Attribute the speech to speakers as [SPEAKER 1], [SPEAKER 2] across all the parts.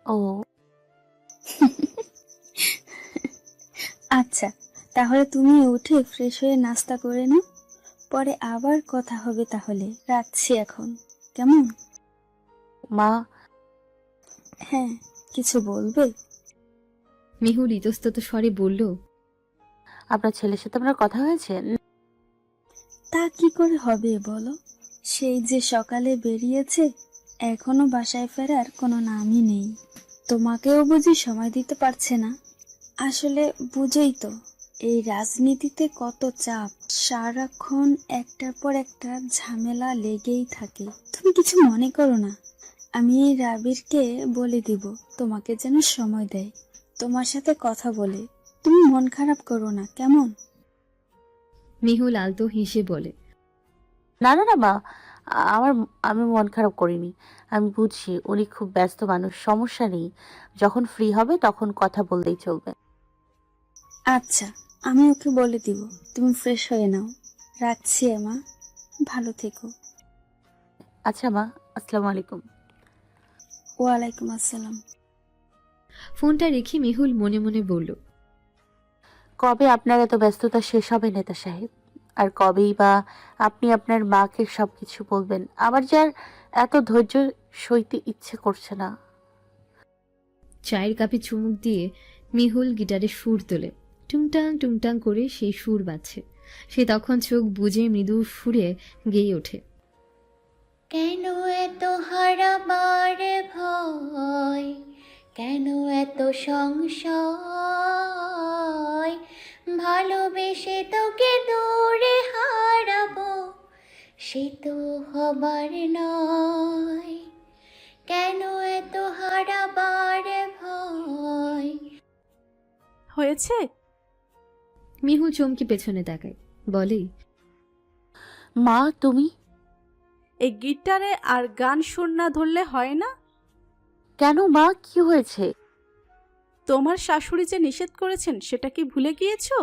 [SPEAKER 1] ও
[SPEAKER 2] আচ্ছা, তাহলে তুমি উঠে ফ্রেশ হয়ে নাস্তা করে নাও, পরে আবার কথা হবে। তাহলে রাখছি এখন, কেমন?
[SPEAKER 1] মা,
[SPEAKER 2] হ্যাঁ, কিছু বলবে?
[SPEAKER 3] মেহুল ইতস্তত স্বরে বলল,
[SPEAKER 1] আপনার ছেলের সাথে আপনার কথা হয়েছে?
[SPEAKER 2] তা কি করে হবে বলো? সেই যে সকালে বেরিয়েছে, এখনো বাসায় ফেরার কোনো নামই নেই। তোমাকেও বুঝি সময় দিতে পারছে না। আসলে বুঝোই তো, এই রাজনীতিতে কত চাপ, সারাক্ষণ একটার পর একটা ঝামেলা লেগেই থাকে। তুমি কিছু মনে করো না, আমি এই রাবিরকে বলে দিব তোমাকে যেন সময় দেয়, তোমার সাথে কথা বলে। তুমি মন খারাপ করো না, কেমন?
[SPEAKER 3] মেহুল আলতো হেসে বলে,
[SPEAKER 1] না না না মা, আমার আমি মন খারাপ করিনি। আমি বুঝছি উনি খুব ব্যস্ত মানুষ, সমস্যা নেই। যখন ফ্রি হবে তখন কথা বললেই চলবে।
[SPEAKER 2] আচ্ছা, আমি ওকে বলে দিব। তুমি ফ্রেশ হয়ে নাও। রাখছি মা, ভালো থেকো।
[SPEAKER 1] আচ্ছা মা, আসসালামু আলাইকুম।
[SPEAKER 2] ওয়ালাইকুম আসসালাম।
[SPEAKER 3] ফোনটা রেখে মেহুল মনে মনে বলল,
[SPEAKER 1] কবে আপনার এত ব্যস্ততা শেষ হবে নেতা সাহেব? আর কবেই বা আপনি আপনার মাকে সবকিছু বলবেন? আমার যার এত ধৈর্য সইতে ইচ্ছে করছে না।
[SPEAKER 3] চায়ের কাপে চুমুক দিয়ে মেহুল গিটারে সুর তোলে। টুংটাং টুংটাং করে সেই সুর বাজছে। সে তখন চোখ বুজে মৃদু সুরে গেয়ে ওঠে,
[SPEAKER 4] কেন এত হারাবার ভয়, কেন এত সংশয়, ভালোবেসে তোকে দূরে হারাবো, সে তো হবার নয়, কেন এত হারাবার ভয়।
[SPEAKER 5] হয়েছে?
[SPEAKER 3] মেহুল চমকে পেছনে তাকায়, বলে,
[SPEAKER 1] মা তুমি?
[SPEAKER 5] এই গিটারে আর গান সুর না ধরলে হয় না?
[SPEAKER 1] কেন মা, কি হয়েছে?
[SPEAKER 5] তোমার শাশুড়ি যে নিষেধ করেছেন সেটা কি ভুলে গিয়েছো?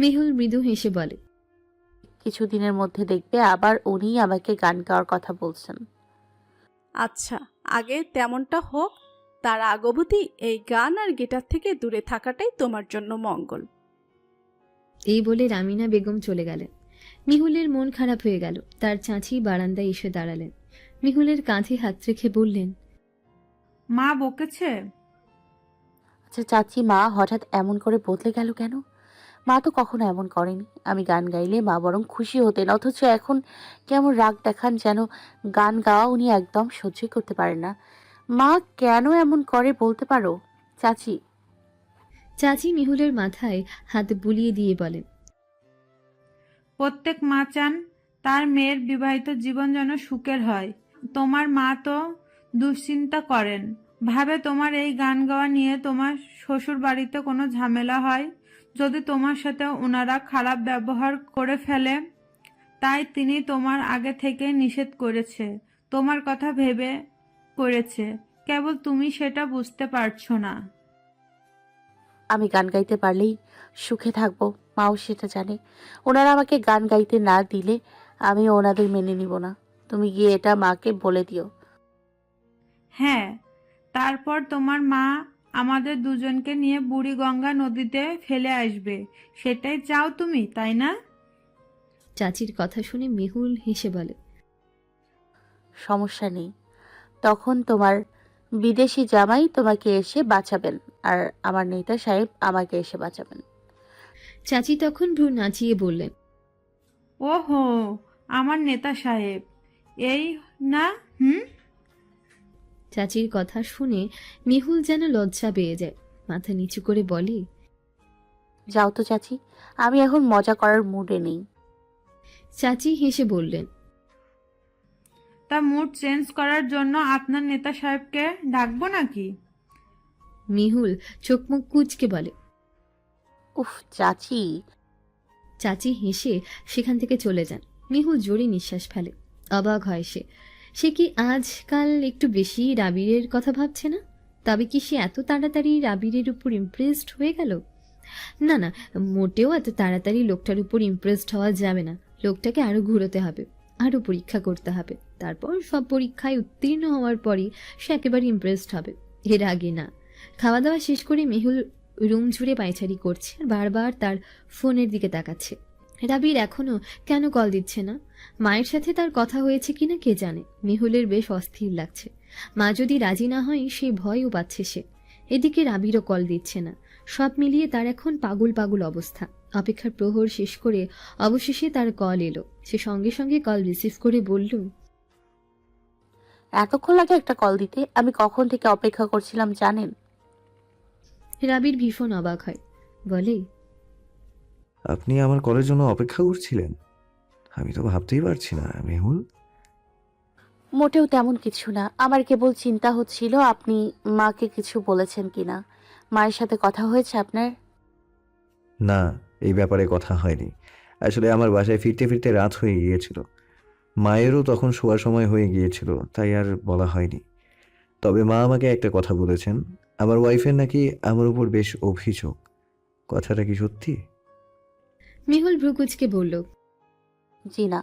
[SPEAKER 3] মেহুল মৃদু হেসে বলে,
[SPEAKER 1] কিছুদিনের মধ্যে দেখবে আবার উনি আমাকে গান গাওয়ার কথা বলছেন।
[SPEAKER 5] আচ্ছা, আগে তেমনটা হোক, তার আগ অবধি এই গান আর গিটার থেকে দূরে থাকাটাই তোমার জন্য মঙ্গল।
[SPEAKER 3] এই বলে রামিনা বেগম চলে গেলেন। মিহুলের মন খারাপ হয়ে গেল। তার চাচি বারান্দায় এসে দাঁড়ালেন। মিহুলের কাঁধে হাত রেখে বললেন,
[SPEAKER 6] মা বকেছে?
[SPEAKER 1] আচ্ছা চাচি, মা হঠাৎ এমন করে বদলে গেল কেন? মা তো কখনো এমন করেনি। আমি গান গাইলে মা বরং খুশি হতেন, অথচ এখন কেমন রাগ দেখান যেন। গান গাওয়া উনি একদম সহ্যই করতে পারেন না। মা কেন এমন করে বলতে পারো চাচি?
[SPEAKER 3] চাচি মিহুলের মাথায় হাত বুলিয়ে দিয়ে বলেন,
[SPEAKER 6] প্রত্যেক মা চান তার মেয়ের বিবাহিত জীবন যেন সুখের হয়। তোমার মা তো দুশ্চিন্তা করেন, ভাবে তোমার এই গান গাওয়া নিয়ে তোমার শ্বশুর বাড়িতে কোনো ঝামেলা হয়, যদি তোমার সাথে ওনারা খারাপ ব্যবহার করে ফেলে। তাই তিনি তোমার আগে থেকে নিষেধ করেছে, তোমার কথা ভেবে করেছে, কেবল তুমি সেটা বুঝতে পারছো না।
[SPEAKER 1] আমি গান গাইতে পারলেই সুখে থাকবো, মাও সেটা জানে। ওনারা আমাকে গান গাইতে না দিলে আমি ওনাদের মেনে নিব না। তুমি গিয়ে এটা মাকে বলে দিও।
[SPEAKER 6] হ্যাঁ, তারপর তোমার মা আমাদের দুজনকে নিয়ে বুড়িগঙ্গা নদীতে ফেলে আসবে, সেটাই চাও তুমি, তাই না?
[SPEAKER 3] চাচির কথা শুনে মেহুল হেসে বলে,
[SPEAKER 1] সমস্যা নেই, তখন তোমার বিদেশি জামাই তোমাকে এসে বাঁচাবেন, আর আমার নেতা সাহেব আমাকে এসে বাঁচাবেন।
[SPEAKER 3] চাচি তখন ভ্রু নাচিয়ে বললেন,
[SPEAKER 6] ওহো, আমার নেতা সাহেব এই না? হুম।
[SPEAKER 3] চাচির কথা শুনে মেহুল যেন লজ্জা পেয়ে যায়। মাথা নিচু করে বলে,
[SPEAKER 1] যাও তো চাচি, আমি এখন মজা করার মুডে নেই।
[SPEAKER 3] চাচি হেসে বললেন,
[SPEAKER 6] তা মুড চেঞ্জ করার জন্য আপনার নেতা সাহেবকে ডাকবো নাকি?
[SPEAKER 3] মেহুল চোখ মুখ কুঁচকে বলে।
[SPEAKER 1] উফ চাচি।
[SPEAKER 3] চাচি হেসে সেখান থেকে চলে যান। মেহুল জোরে নিঃশ্বাস ফেলে। অবাক হয় সে। সে কি আজকাল একটু বেশি রাবিরের কথা ভাবছে না? তবে কি সে এত তাড়াতাড়ি রাবিরের উপর ইমপ্রেসড হয়ে গেল? না না, মোটেও এত তাড়াতাড়ি লোকটার উপর ইমপ্রেসড হওয়া যাবে না। লোকটাকে আরো ঘুরোতে হবে। আরও পরীক্ষা করতে হবে। তারপর সব পরীক্ষায় উত্তীর্ণ হওয়ার পরই সে একেবারে ইমপ্রেসড হবে, এর আগে না। খাওয়া দাওয়া শেষ করে মেহুল রুম জুড়ে পায়চারি করছে আর বারবার তার ফোনের দিকে তাকাচ্ছে। রাবির এখনও কেন কল দিচ্ছে না? মায়ের সাথে তার কথা হয়েছে কিনা কে জানে। মেহুলের বেশ অস্থির লাগছে। মা যদি রাজি না হয় সেই ভয়ও পাচ্ছে সে। এদিকে রাবিরও কল দিচ্ছে না। সব মিলিয়ে তার এখন পাগল পাগল অবস্থা। অপেক্ষার প্রহর শেষ করে অবশেষে তার কল এলো। সে সঙ্গে সঙ্গে কল রিসিভ করে বলল,
[SPEAKER 1] এতক্ষণ লাগে একটা কল দিতে? আমি কখন থেকে অপেক্ষা করছিলাম জানেন?
[SPEAKER 3] রাবির ভীষণ অবাক হয়, বলে,
[SPEAKER 7] আপনি আমার কলের জন্য অপেক্ষা করছিলেন? আমি তো ভাবতেই পারছি না মেহুল।
[SPEAKER 1] মোটেও তেমন কিছু না, আমার কেবল চিন্তা হচ্ছিল আপনি মাকে কিছু বলেছেন কিনা। মায়ের সাথে কথা হয়েছে আপনার?
[SPEAKER 7] না, এই ব্যাপারে কথা হয়নি। আসলে আমার বাসায় ফিরতে ফিরতে রাত হয়ে গিয়েছিল। মায়েরও তখন শোয়ার সময় হয়ে গিয়েছিল, তাই আর বলা হয়নি। তবে মা আমাকে একটা কথা বলেছেন, আমার ওয়াইফের নাকি আমার উপর বেশ অভিযোগ। কথাটা কি সত্যি?
[SPEAKER 3] মেহুল ভ্রুকুচকে বলল,
[SPEAKER 1] জি না,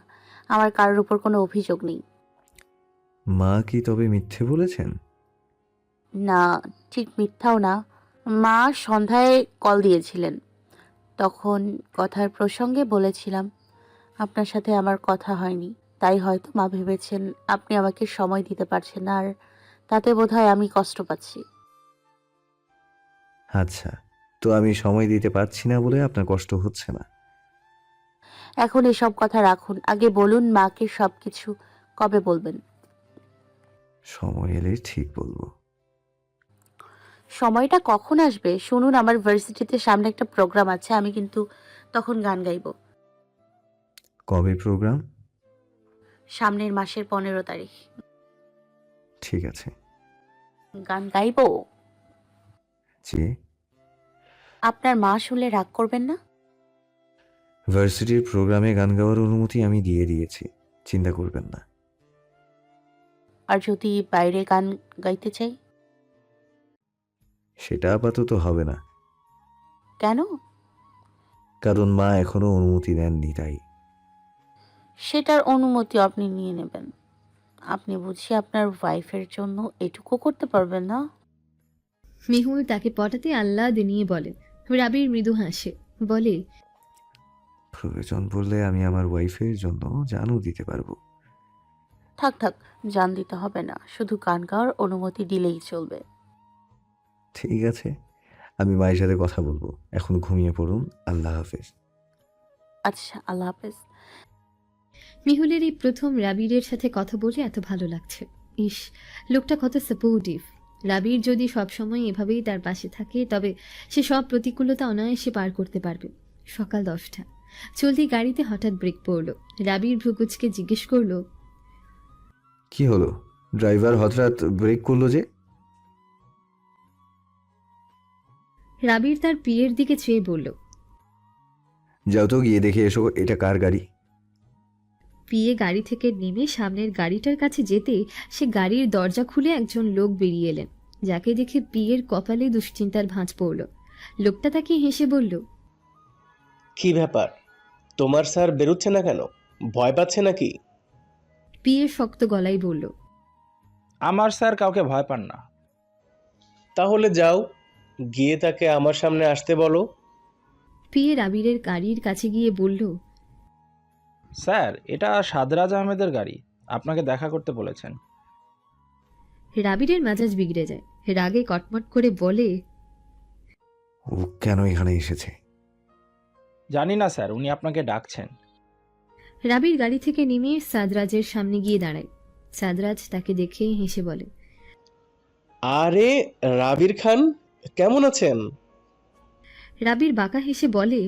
[SPEAKER 1] আমার কারোর উপর কোনো অভিযোগ নেই।
[SPEAKER 7] মা কি তবে মিথ্যে বলেছেন?
[SPEAKER 1] না, ঠিক মিথ্যাও না। মা সন্ধ্যায় কল দিয়েছিলেন, তখন কথার প্রসঙ্গে বলেছিলাম আপনার সাথে আমার কথা হয়নি, তাই হয়তো মা ভেবেছেন আপনি আমাকে সময় দিতে পারছেন না, আর তাতে বোধহয় আমি কষ্ট পাচ্ছি।
[SPEAKER 7] আচ্ছা, তো আমি সময় দিতে পারছি না বলে আপনার কষ্ট হচ্ছে না?
[SPEAKER 1] এখন এসব কথা রাখুন, আগে বলুন মাকে সবকিছু কবে বলবেন?
[SPEAKER 7] সময় এলে ঠিক বলবো।
[SPEAKER 1] সময়টা কখন আসবে শুনুন, আমার ভার্সিটিতে সামনে একটা প্রোগ্রাম আছে, আমি কিন্তু তখন গান গাইবো।
[SPEAKER 7] কবে প্রোগ্রাম?
[SPEAKER 1] সামনের মাসের 15 তারিখ।
[SPEAKER 7] ঠিক আছে।
[SPEAKER 1] গান গাইবো।
[SPEAKER 7] জি।
[SPEAKER 1] আপনার মা শুনলে রাগ করবেন না?
[SPEAKER 7] ভার্সিটির প্রোগ্রামে গান গাওয়ার অনুমতি আমি দিয়ে দিয়েছি, চিন্তা করবেন না।
[SPEAKER 1] আর যদি বাইরে গান গাইতে চাই?
[SPEAKER 7] সেটা আপাতত হবে না,
[SPEAKER 1] কেন?
[SPEAKER 7] কারণ মা এখনো অনুমতি দেননি তাই।
[SPEAKER 1] সেটার অনুমতি আপনি নিয়ে নেবেন। আপনি বুঝি আপনার ওয়াইফের জন্য এটুকু করতে পারবেন না?
[SPEAKER 3] মেহুল তাকে পটাতে আহ্লাদ নিয়ে বলে। রাবির মৃদু হাসে, বলে,
[SPEAKER 7] প্রয়োজন পড়লে আমি আমার ওয়াইফের জন্য জানও দিতে পারবো।
[SPEAKER 1] থাক থাক, জান দিতে হবে না, শুধু গান গাওয়ার অনুমতি দিলেই চলবে।
[SPEAKER 7] ঠিক আছে, আমি মায়ের সাথে কথা বলবো। এখন ঘুমিয়ে পড়ুন। আল্লাহ হাফেজ।
[SPEAKER 1] আচ্ছা, আল্লাহ হাফেজ।
[SPEAKER 3] মেহুলের এই প্রথম রাবিরের সাথে কথা বলে এত ভালো লাগছে। ইস, লোকটা কত সাপোর্টিভ। রাবির যদি সবসময় এভাবেই তার পাশে থাকে তবে সে সব প্রতিকূলতা অনায়াসে পার করতে পারবে। সকাল 10টা, চলতি গাড়িতে হঠাৎ ব্রেক পড়ল। রাবির ভ্রুকুচকে জিজ্ঞেস করলো,
[SPEAKER 7] কি হলো? ড্রাইভার হঠাৎ ব্রেক করলো যে?
[SPEAKER 3] রাবির তার পিয়ের দিকে চেয়ে বলল,
[SPEAKER 7] যাও তো গিয়ে দেখে এসো এটা কার গাড়ি।
[SPEAKER 3] পিয়ে গাড়ি থেকে নেমে সামনের গাড়িটার কাছে যেতে সে গাড়ির দরজা খুলে একজন লোক বেরিয়ে এলেন, যাকে দেখে পিয়ের কপালে দুশ্চিন্তার ভাঁজ পড়ল। লোকটা তাকে হেসে বলল,
[SPEAKER 8] কি ব্যাপার, তোমার স্যার বেরোচ্ছে না কেন? ভয় পাচ্ছে নাকি?
[SPEAKER 3] পিয়ে শক্ত গলায় বলল,
[SPEAKER 9] আমার স্যার কাউকে ভয় পান না।
[SPEAKER 8] তাহলে যাও, গিয়ে তাকে আমার সামনে আসতে বলো।
[SPEAKER 3] পিয়ে রাবিরের গাড়ির কাছে গিয়ে বলল,
[SPEAKER 9] স্যার, এটা সাদরাজ আহমেদের গাড়ি, আপনাকে দেখা করতে বলেছেন।
[SPEAKER 3] রাবিরের মেজাজ বিগড়ে যায়। রাগে কটমট করে বলে,
[SPEAKER 7] ও কেন এখানে এসেছে?
[SPEAKER 9] জানি না স্যার, উনি আপনাকে ডাকছেন।
[SPEAKER 3] রাবির গাড়ি থেকে নেমে সাদরাজের সামনে গিয়ে দাঁড়ায়। সাদরাজ তাকে দেখে হেসে বলে,
[SPEAKER 8] আরে রাবির খান, কেমন আছেন?
[SPEAKER 3] রাবির বাঁকা হেসে বলে,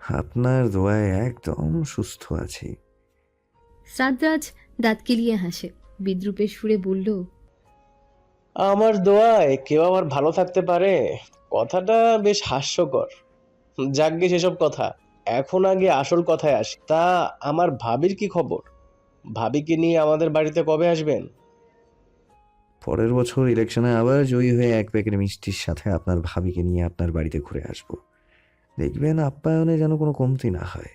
[SPEAKER 7] আপনার দোয়ায় একদম সুস্থ আছি।
[SPEAKER 3] সাদরাজ দাঁত কেলিয়ে হাসে, বিদ্রুপের সুরে বলল,
[SPEAKER 8] আমার দোয়ায় কেউ আবার ভালো থাকতে পারে? কথাটা বেশ হাস্যকর। যাকগে সেসব কথা, এখন আগে আসল কথায় আসি। তা আমার ভাবির কি খবর? ভাবিকে নিয়ে আমাদের বাড়িতে কবে আসবেন?
[SPEAKER 7] পরের বছর ইলেকশনে আবার জয়ী হয়ে এক প্যাকেট মিষ্টির সাথে আপনার ভাবিকে নিয়ে আপনার বাড়িতে ঘুরে আসবো। দেখবেন আপ্যায়নে যেন কোনো কমতি না হয়।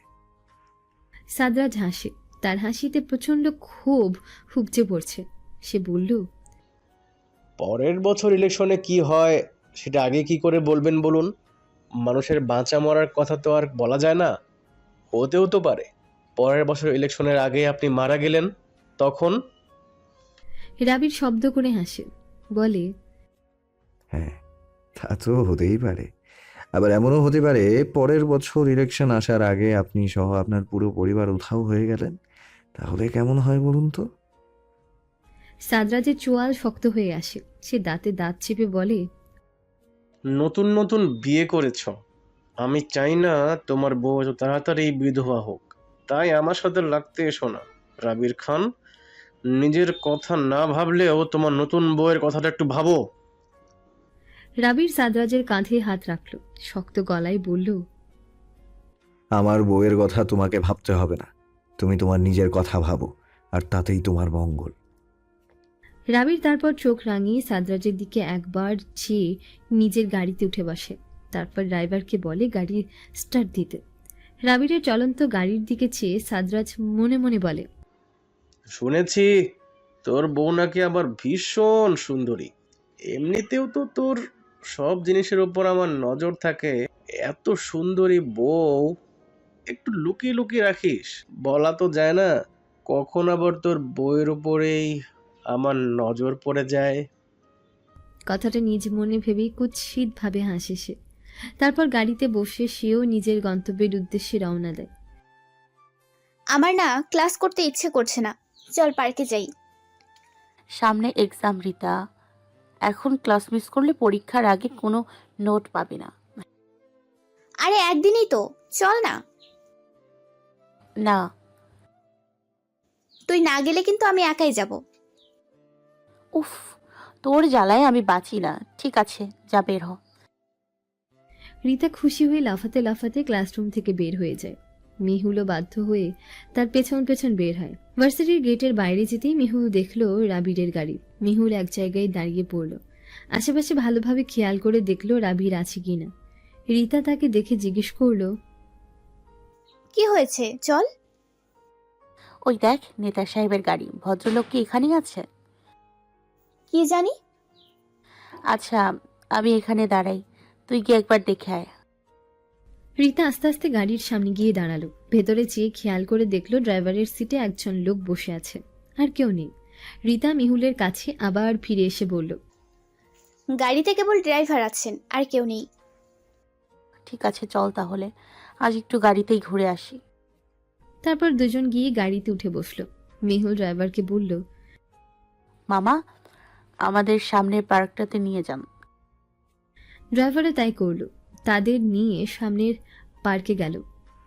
[SPEAKER 3] সাদরাজ হাসে, তার হাসিতে প্রচণ্ড ক্ষোভ উপচে পড়ছে। সে বলল,
[SPEAKER 8] পরের বছর ইলেকশনে কি হয় সেটা আগে কি করে বলবেন বলুন? মানুষের বাঁচা মরার কথা তো আর বলা যায় না। হতেও তো পারে পরের বছর ইলেকশনের আগে আপনি মারা গেলেন, তখন।
[SPEAKER 3] রাবির শব্দ করে হাসে, বলে,
[SPEAKER 7] হ্যাঁ, তা তো হতেই পারে। আবার এমনও হতে পারে পরের বছর ইলেকশন আসার আগে আপনি সহ আপনার পুরো পরিবার উধাও হয়ে গেলেন। তাহলে কেমন হয় বলুন তো?
[SPEAKER 3] সাদরাজের চোয়াল শক্ত হয়ে আসে। সে দাঁতে দাঁত চেপে বলে,
[SPEAKER 8] নতুন নতুন বিয়ে করেছ, আমি চাই না তোমার বউ এত তাড়াতাড়ি বিধবা হোক। তাই আমার সাথে লাগতে এসো না রাবির খান। নিজের কথা না ভাবলেও তোমার নতুন বউয়ের কথাটা একটু ভাবো।
[SPEAKER 3] রাবির সাদরাজের কাঁধে হাত রাখল, শক্ত গলায় বলল,
[SPEAKER 7] আমার বউয়ের কথা তোমাকে ভাবতে হবে না। তুমি তোমার নিজের কথা ভাবো, আর তাতেই তোমার মঙ্গল।
[SPEAKER 3] রাবির তারপর চোখ রাঙিয়ে সাদরাজের দিকে একবার চেয়ে নিজের গাড়িতে উঠে বসে। তারপর ড্রাইভারকে বলে গাড়ি স্টার্ট দিতে। রাবিরের চলন্ত গাড়ির দিকে চেয়ে সাদরাজ মনে মনে বলে,
[SPEAKER 8] শুনেছি তোর বউ নাকি আবার ভীষণ সুন্দরী। এমনিতেও তো তোর সব জিনিসের উপর আমার নজর থাকে। এত সুন্দরী বউ একটু লুকিয়ে লুকিয়ে রাখিস, বলা তো যায় না কখন আবার তোর বউয়ের উপরেই আমার নজর পড়ে যায়।
[SPEAKER 3] কথাটা নিজ মনে ভেবেই কুৎসিত ভাবে হাসে সে। তারপর গাড়িতে বসে সেও নিজের গন্তব্যের উদ্দেশ্যে রওনা দেয়।
[SPEAKER 4] আমার না ক্লাস করতে ইচ্ছে করছে না, চল পার্কে যাই।
[SPEAKER 1] সামনে এক্সাম রিতা, এখন ক্লাস মিস করলে পরীক্ষার আগে কোনো নোট পাবি না।
[SPEAKER 4] আরে একদিনই তো, চল না।
[SPEAKER 1] না।
[SPEAKER 4] তুই না গেলে কিন্তু আমি একাই যাব।
[SPEAKER 1] উফ, তোর জ্বালায় আমি বাঁচি না। ঠিক আছে, যা বের হ।
[SPEAKER 3] রিতা খুশি হয়ে লাফাতে লাফাতে ক্লাসরুম থেকে বের হয়ে যায়। মেহুলও বাধ্য হয়ে তার পেছন পেছন বের হয়। ভার্সিটির গেটের বাইরে যেতেই মেহুল দেখলো রাবিরের গাড়ি। মেহুল এক জায়গায় দাঁড়িয়ে পড়ল। আশেপাশে ভালোভাবে খেয়াল করে দেখলো রাবির আছে কিনা। রিতা তাকে দেখে জিজ্ঞেস করলো,
[SPEAKER 4] কি হয়েছে, চল।
[SPEAKER 1] ওই দেখ, নেতা সাহেবের গাড়ি। ভদ্রলোক কি এখানেই আছে?
[SPEAKER 4] কি জানি।
[SPEAKER 1] আচ্ছা, আমি এখানে দাঁড়াই, তুই গিয়ে একবার দেখে আয়।
[SPEAKER 3] রিতা আস্তে আস্তে গাড়ির সামনে গিয়ে দাঁড়ালো। ভেতরে চেয়ে খেয়াল করে দেখলো ড্রাইভারের সিটে একজন লোক বসে আছে, আর কেউ নেই। রিতা মেহুলের কাছে আবার ফিরে এসে বলল,
[SPEAKER 4] গাড়িতে কেবল ড্রাইভার আছেন, আর কেউ নেই।
[SPEAKER 1] ঠিক আছে, চল তাহলে আজ একটু গাড়িতেই ঘুরে আসি।
[SPEAKER 3] তারপর দুজন গিয়ে গাড়িতে উঠে বসলো। মেহুল ড্রাইভারকে বলল,
[SPEAKER 1] মামা, আমাদের সামনের পার্কটাতে নিয়ে যান।
[SPEAKER 3] ড্রাইভারে তাই করলো। তাদের নিয়ে সামনের পার্কে গেল।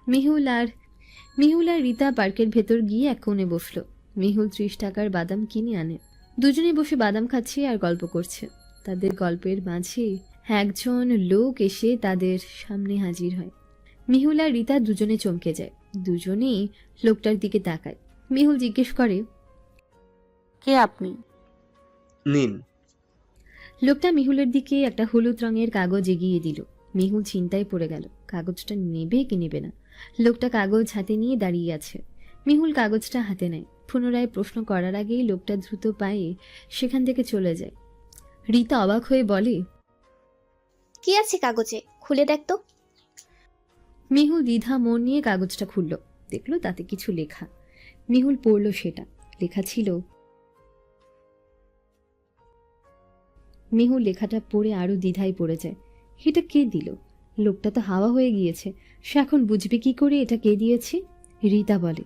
[SPEAKER 3] মেহুল আর রিতা পার্কের ভেতর গিয়ে এক কোণে বসলো। মেহুল 30 টাকার বাদাম কিনে আনে। দুজনে বসে বাদাম খাচ্ছে আর গল্প করছে। তাদের গল্পের মাঝে একজন লোক এসে তাদের সামনে হাজির হয়। মেহুল আর রিতা দুজনে চমকে যায়। দুজনেই লোকটার দিকে তাকায়। মেহুল জিজ্ঞেস করে,
[SPEAKER 1] কে আপনি?
[SPEAKER 8] নিন।
[SPEAKER 3] লোকটা মেহুলের দিকে একটা হলুদ রঙের কাগজ এগিয়ে দিল। মেহুল চিন্তায় পড়ে গেল, কাগজটা নেবে কি নেবে না। লোকটা কাগজ হাতে নিয়ে দাঁড়িয়ে আছে। মেহুল কাগজটা হাতে নেয়। পুনরায় প্রশ্ন করার আগেই লোকটা দ্রুত পায়ে সেখান থেকে চলে যায়। রিতা অবাক হয়ে বলে,
[SPEAKER 4] কি আছে কাগজে, খুলে দেখ তো।
[SPEAKER 3] মেহুল দ্বিধা মন নিয়ে কাগজটা খুলল। দেখলো তাতে কিছু লেখা। মেহুল পড়ল সেটা। লেখা ছিল, মেহুল লেখাটা পড়ে আরো দ্বিধায় পড়ে যায়। এটা কে দিল? লোকটা তো হাওয়া হয়ে গিয়েছে। সে এখন বুঝবে কি করে এটা কে দিয়েছে? রিতা বলে,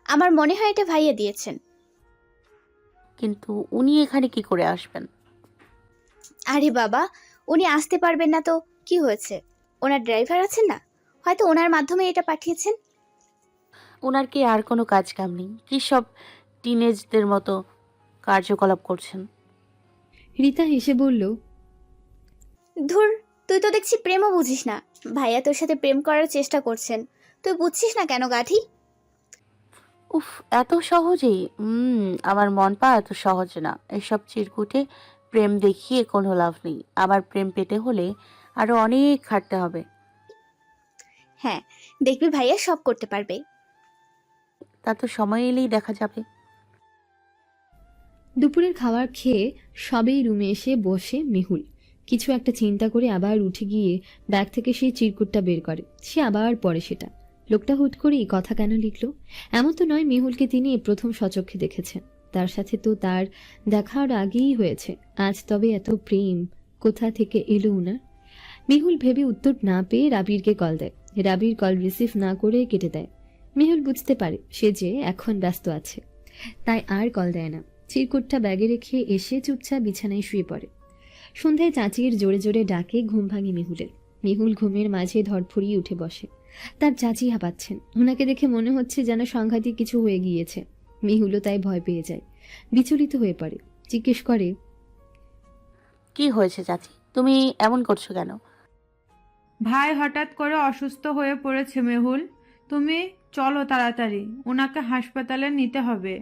[SPEAKER 4] আমার মনে হয় এটা ভাইয়া দিয়েছেন।
[SPEAKER 1] কিন্তু উনি এখানে কি করে আসবেন?
[SPEAKER 4] আরে বাবা, উনি আসতে পারবেন না তো কি হয়েছে, ওনার ড্রাইভার আছেন না, হয়তো ওনার মাধ্যমে এটা পাঠিয়েছেন।
[SPEAKER 1] ওনার কি আর কোনো কাজ কাম নেই? কি সব টিনেজদের মতো কার্যকলাপ করছেন?
[SPEAKER 3] রিতা হেসে বলল,
[SPEAKER 4] ধুর, তুই তো দেখছি প্রেমও বুঝিস না। ভাইয়া তোর সাথে প্রেম করার চেষ্টা করছেন, তুই বুঝছিস না কেন গাধি?
[SPEAKER 1] উফ, এত সহজেই? আমার মন পা এত সহজ না। এসব চিরকুটে প্রেম দেখিয়ে কোনো লাভ নেই। আমার প্রেম পেতে হলে আরো অনেক খাটতে হবে।
[SPEAKER 4] হ্যাঁ, দেখবি ভাইয়া সব করতে পারবে।
[SPEAKER 1] তা তো সময় এলেই দেখা যাবে।
[SPEAKER 3] দুপুরের খাবার খেয়ে সবেই রুমে এসে বসে মেহুল কিছু একটা চিন্তা করে আবার উঠে গিয়ে ব্যাগ থেকে সেই চিরকুটটা বের করে। সে আবার পড়ে সেটা। লোকটা হুট করেই কথা কেন লিখলো? এমন তো নয় মেহুলকে তিনি এই প্রথম সচক্ষে দেখেছেন। তার সাথে তো তার দেখার আগেই হয়েছে। আজ তবে এত প্রেম কোথা থেকে এলো উনার? মেহুল ভেবে উত্তর না পেয়ে রাবিরকে কল দেয়। রাবির কল রিসিভ না করে কেটে দেয়। মেহুল বুঝতে পারে সে যে এখন ব্যস্ত আছে, তাই আর কল দেয় না। চিরকুটটা ব্যাগে রেখে এসে চুপচাপ বিছানায় শুয়ে পড়ে। সন্ধ্যায় চাচির জোরে জোরে ডাকে ঘুম ভাঙে মেহুলের। মেহুল ঘুমের মাঝে ধরফড়িয়ে উঠে বসে। তার চাচি হাঁপাচ্ছেন। ওনাকে দেখে মনে হচ্ছে যেন সাংঘাতিক কিছু হয়ে গিয়েছে। মেহুলও তাই ভয় পেয়ে যায়, বিচলিত হয়ে পড়ে। জিজ্ঞেস করে,
[SPEAKER 1] কি হয়েছে চাচি, তুমি এমন করছো কেন?
[SPEAKER 6] ভাই হঠাৎ করে অসুস্থ হয়ে পড়েছে মেহুল, তুমি চলো তাড়াতাড়ি, ওনাকে হাসপাতালে নিতে হবে।